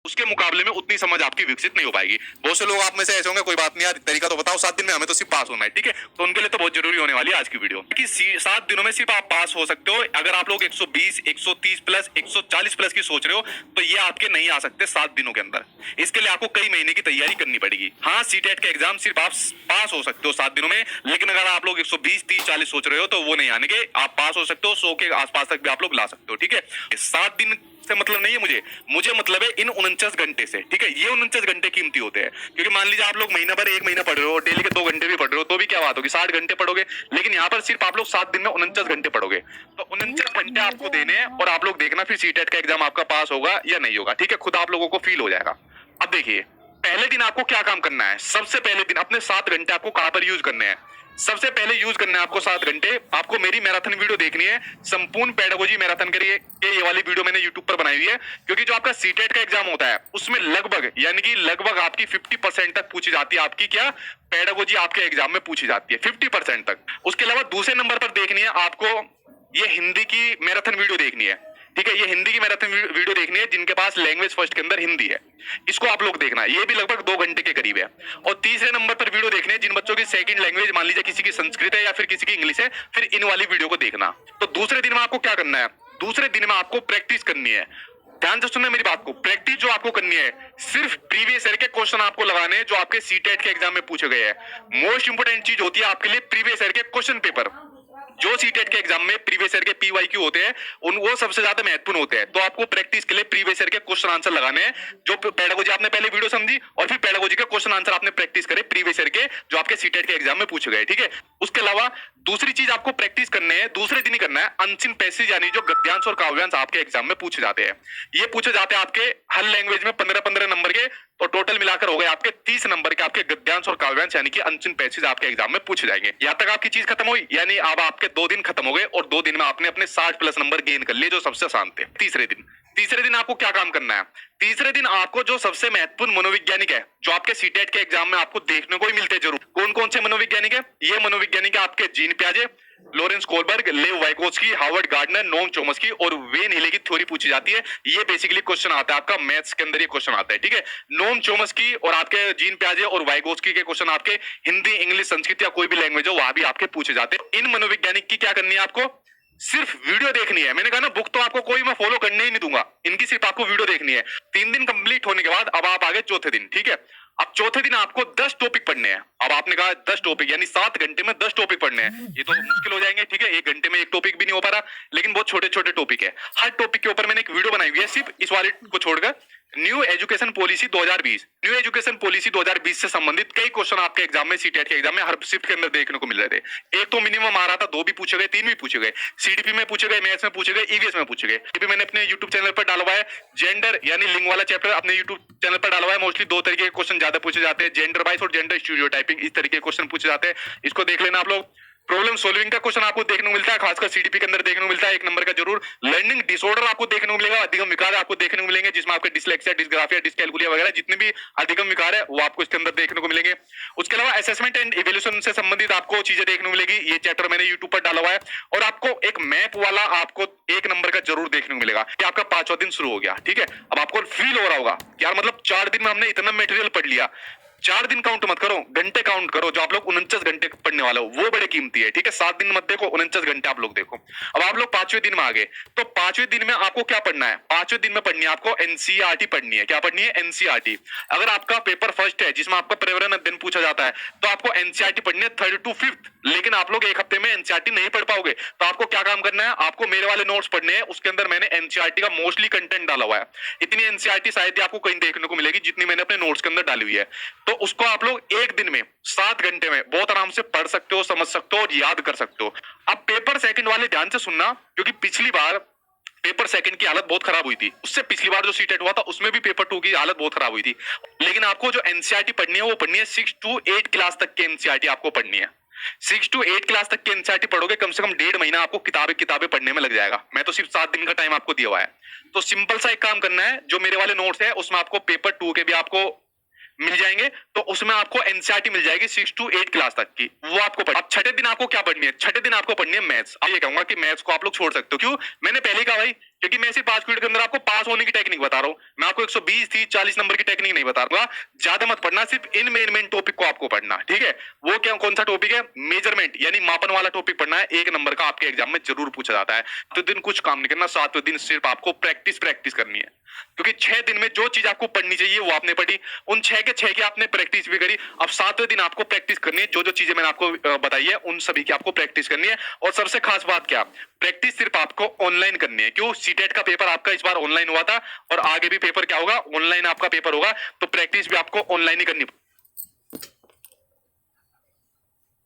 उसके मुकाबले में उतनी समझ आपकी विकसित नहीं हो पाएगी। बहुत से लोग आप में से ऐसे होंगे, कोई बात नहीं यार, तरीका तो बताओ, 7 दिन में हमें तो सिर्फ पास होना है, ठीक है। तो उनके लिए तो बहुत जरूरी होने वाली है आज की वीडियो कि 7 दिनों में सिर्फ आप पास हो सकते हो। अगर आप लोग 120, 130 प्लस, 140 प्लस की सोच रहे हो तो ये आपके नहीं आ सकते 7 दिनों के अंदर। इसके लिए आपको कई महीने की तैयारी करनी पड़ेगी। हाँ, सीटेट का एग्जाम सिर्फ आप पास हो सकते हो 7 दिनों में, लेकिन अगर आप लोग 120, 30, 40 सोच रहे हो तो वो नहीं आने के। आप पास हो सकते हो, 100 के आसपास तक भी आप लोग ला सकते हो, ठीक है। 7 दिन से मतलब नहीं है मुझे मतलब है इन 49 घंटे से, ठीक है। ये 49 घंटे कीमती होते हैं, क्योंकि मान लीजिए आप लोग महीना भर 1 महीना पढ़ रहे हो, डेली के 2 घंटे भी पढ़ रहे हो तो भी क्या बात होगी, 60 घंटे पढ़ोगे। लेकिन यहाँ पर सिर्फ आप लोग 7 दिन में 49 घंटे पढ़ोगे, तो 49 घंटे आपको देने हैं और आप लोग देखना फिर सीटेट का एग्जाम आपका पास होगा या नहीं होगा, ठीक है। खुद आप लोगों को फील हो जाएगा। अब देखिए, पहले दिन आपको क्या काम करना है। सबसे पहले दिन अपने 7 घंटे आपको कहां पर यूज करने हैं। सबसे पहले यूज करना है आपको 7 घंटे, आपको मेरी मैराथन वीडियो देखनी है, संपूर्ण पेडागोजी मैराथन के ये वाली वीडियो मैंने यूट्यूब पर बनाई हुई है। क्योंकि जो आपका सीटेट का एग्जाम होता है उसमें लगभग यानी कि लगभग आपकी 50% तक पूछी जाती है, आपकी क्या पेडागोजी आपके एग्जाम में पूछी जाती है 50% तक। उसके अलावा दूसरे नंबर पर देखनी है आपको ये हिंदी की मैराथन वीडियो देखनी है, ठीक है। ये हिंदी की मैराथन वीडियो देखनी है जिनके पास लैंग्वेज फर्स्ट के अंदर हिंदी है, इसको आप लोग देखना, ये भी लगभग 2 घंटे के करीब है। और तीसरे नंबर पर वीडियो देखनी है जिन बच्चों की सेकंड लैंग्वेज मान लीजिए किसी की संस्कृत है या फिर किसी की इंग्लिश है, फिर इन वाली वीडियो को देखना। तो दूसरे दिन में आपको क्या करना है, दूसरे दिन में आपको प्रैक्टिस करनी है। ध्यान से सुनना मेरी बात को, प्रैक्टिस जो आपको करनी है सिर्फ प्रीवियस ईयर के क्वेश्चन आपको लगाने हैं जो आपके सीटेट के एग्जाम में पूछे गए हैं। मोस्ट इंपोर्टेंट चीज होती है आपके लिए प्रीवियस ईयर के क्वेश्चन पेपर। जो सीटेट के एग्जाम में प्रीवियस ईयर के पीवाईक्यू होते हैं उन वो सबसे ज्यादा महत्वपूर्ण होते हैं। तो आपको प्रैक्टिस के लिए प्रीवियस ईयर के क्वेश्चन आंसर लगाने हैं, जो पेडागोजी आपने पहले वीडियो समझी और फिर पेडागोजी के क्वेश्चन आंसर आपने प्रैक्टिस करे प्रीवियस ईयर के जो आपके सीटेट के एग्जाम में पूछे गए, ठीक है। उसके अलावा दूसरी चीज आपको प्रैक्टिस करने है, दूसरे दिन ही करना है, अनसीन पैसेज यानी जो गद्यांश और काव्यांश आपके एग्जाम में पूछे जाते हैं। ये पूछे जाते हैं आपके हर लैंग्वेज में 15-15 नंबर के, तो टोटल मिलाकर हो गए आपके 30 नंबर के आपके गद्यांश और काव्यांश यानी कि अनसीन पैसेज आपके एग्जाम में पूछे जाएंगे। यहां तक आपकी चीज खत्म हुई, यानी अब आपके 2 दिन खत्म हो गए और 2 दिन में आपने अपने 60 प्लस नंबर गेन कर लिए जो सबसे आसान थे। तीसरे दिन आपको क्या काम करना है, तीसरे दिन आपको जो सबसे महत्वपूर्ण मनोवैज्ञानिक है जो आपके सीटेट के एग्जाम में आपको देखने को ही मिलते हैं जरूर। कौन कौन से मनोवैज्ञानिक है, ये मनोवैज्ञानिक है आपके जीन पियाजे, Lawrence Kohlberg, Lev Vygotsky, Howard Gardner, Noam Chomsky और वेन हिले की थ्योरी पूछी जाती है। ये बेसिकली क्वेश्चन आता है आपका मैथ्स के अंदर, ये क्वेश्चन आता है, ठीक है। नोम चोम्स्की और आपके जीन पियाजे और वाइगोत्स्की के क्वेश्चन आपके हिंदी, इंग्लिश, संस्कृत या कोई भी लैंग्वेज हो वहां भी आपके पूछे जाते हैं। इन मनोवैज्ञानिक की क्या करनी है आपको, सिर्फ वीडियो देखनी है। मैंने कहा ना बुक तो आपको कोई मैं फॉलो करने ही नहीं दूंगा, इनकी सिर्फ आपको वीडियो देखनी है। 3 दिन कंप्लीट होने के बाद अब आप आगे चौथे दिन, ठीक है। अब चौथे दिन आपको 10 टॉपिक पढ़ने हैं। अब आपने कहा 10 टॉपिक यानी 7 घंटे में 10 टॉपिक पढ़ने हैं, ये तो मुश्किल हो जाएंगे, ठीक है। 1 घंटे में 1 टॉपिक भी नहीं हो पा रहा, लेकिन बहुत छोटे छोटे टॉपिक है। हर टॉपिक के ऊपर मैंने एक वीडियो बनाई हुई है सिर्फ इस वाले को छोड़कर। New education policy 2020, new education policy 2020 से संबंधित कई क्वेश्चन आपके एग्जाम में सीटेट के एग्जाम में हर शिफ्ट के अंदर देखने को मिल रहे थे। एक तो मिनिमम आ रहा था, 2 भी पूछे गए, 3 भी पूछे गए, सीडीपी में पूछे गए, मैथ्स में पूछे गए, ईवीएस में पूछे गए। ये भी मैंने अपने यूट्यूब चैनल पर डाला हुआ है। जेंडर यानी लिंग वाला चैप्टर अपने यूट्यूब चैनल पर डाला हुआ है। मोस्टली 2 तरीके के क्वेश्चन ज्यादा पूछे जाते हैं, जेंडर वाइज और जेंडर स्टीरियोटाइपिंग, इस तरीके के क्वेश्चन पूछे जाते हैं। इसको देख लेना आप लोग। प्रॉब्लम सॉल्विंग का क्वेश्चन आपको देखने को मिलता है, खासकर सीडीपी के अंदर देखने को मिलता है 1 नंबर का जरूर। लर्निंग डिसऑर्डर आपको देखने को मिलेगा, अधिगम विकार आपको देखने को मिलेंगे, जिसमें आपके डिसलेक्सिया, डिसग्राफिया, डिसकैलकुलिया वगैरह जितने भी अधिगम विकार है वो आपको इसके अंदर देखने को मिलेंगे। उसके अलावा असेसमेंट एंड इवैल्यूएशन से संबंधित आपको चीजें देखने को मिलेगी, ये चैप्टर मैंने यूट्यूब पर डाला हुआ है। और आपको एक मैप वाला आपको 1 नंबर का जरूर देखने को मिलेगा कि आपका 5वां दिन शुरू हो गया, ठीक है। अब आपको फील हो रहा होगा यार मतलब 4 दिन में हमने इतना मटेरियल पढ़ लिया। 4 दिन काउंट मत करो, घंटे काउंट करो। जो आप लोग 49 घंटे पढ़ने वाले हो वो बड़े कीमती है, ठीक है। 7 दिन मत देखो, 49 घंटे आप लोग देखो। अब आप लोग 5वें दिन में आ गए, तो 5वें दिन में आपको क्या पढ़ना है, 5वें दिन में पढ़नी है आपको एनसीईआरटी पढ़नी है। क्या पढ़नी है, एनसीईआरटी। अगर आपका पेपर फर्स्ट है जिसमें आपका पर्यावरण अध्ययन पूछा जाता है तो आपको एनसीईआरटी पढ़नी है 3rd to 5th। लेकिन आप लोग 1 हफ्ते में एनसीईआरटी नहीं पढ़ पाओगे, तो आपको क्या काम करना है, आपको मेरे वाले नोट्स पढ़ने हैं। उसके अंदर मैंने एनसीईआरटी का मोस्टली कंटेंट डाला हुआ है। इतनी एनसीईआरटी शायद ही आपको कहीं देखने को मिलेगी जितनी मैंने अपने नोट्स के अंदर डाली हुई है। तो उसको आप लोग 1 दिन में 7 घंटे में बहुत आराम से पढ़ सकते हो, समझ सकते हो और याद कर सकते हो। अब पेपर सेकंड वाले ध्यान से सुनना, क्योंकि पिछली बार पेपर सेकंड की हालत बहुत खराब हुई थी। उससे पिछली बार जो सीटेट हुआ था उसमें भी पेपर 2 की हालत बहुत खराब हुई थी। लेकिन आपको जो एनसीईआरटी पढ़नी है वो पढ़नी है 6 to 8 क्लास तक की एनसीईआरटी आपको पढ़नी है। 6 to 8 क्लास तक की एनसीईआरटी पढ़ोगे, कम से कम 1.5 महीना आपको किताबें पढ़ने में लग जाएगा। मैं तो सिर्फ 7 दिन का टाइम आपको दिया हुआ है। तो सिंपल सा एक काम करना है, जो मेरे वाले नोट्स है उसमें आपको पेपर 2 के भी आपको मिल जाएंगे, तो उसमें आपको एनसीईआरटी मिल जाएगी 6 to 8 क्लास तक की, वो आपको पढ़। अब 6ठे दिन आपको क्या पढ़नी है, 6ठे दिन आपको पढ़नी है मैथ्स। अब ये कहूंगा कि मैथ्स को आप लोग छोड़ सकते हो, क्यों, मैंने पहले ही कहा भाई क्योंकि मैं सिर्फ 5 मिनट के अंदर आपको पास होने की टेक्निक बता रहा हूँ। मैं आपको 120, 30, 40 नंबर की टेक्निक नहीं बता रहा। ज्यादा मत पढ़ना, सिर्फ इन मेन टॉपिक को आपको पढ़ना, ठीक है। वो क्या, कौन सा टॉपिक है? मेजरमेंट यानी मापन वाला टॉपिक पढ़ना है। 1 नंबर का आपके एग्जाम में जरूर पूछा जाता है। तो दिन कुछ काम नहीं करना, 7वें दिन सिर्फ आपको प्रैक्टिस प्रैक्टिस करनी है। क्योंकि 6 दिन में जो चीज आपको पढ़नी चाहिए वो आपने पढ़ी, उन 6 के 6 की आपने प्रैक्टिस भी करी। अब 7वें दिन आपको प्रैक्टिस करनी है, जो जो चीजें मैंने आपको बताई है उन सभी की आपको प्रैक्टिस करनी है। और सबसे खास बात क्या, प्रैक्टिस सिर्फ आपको ऑनलाइन करनी है। क्यों? सीटेट का पेपर आपका इस बार ऑनलाइन हुआ था और आगे भी पेपर क्या होगा, ऑनलाइन आपका पेपर होगा। तो प्रैक्टिस भी आपको ऑनलाइन ही करनी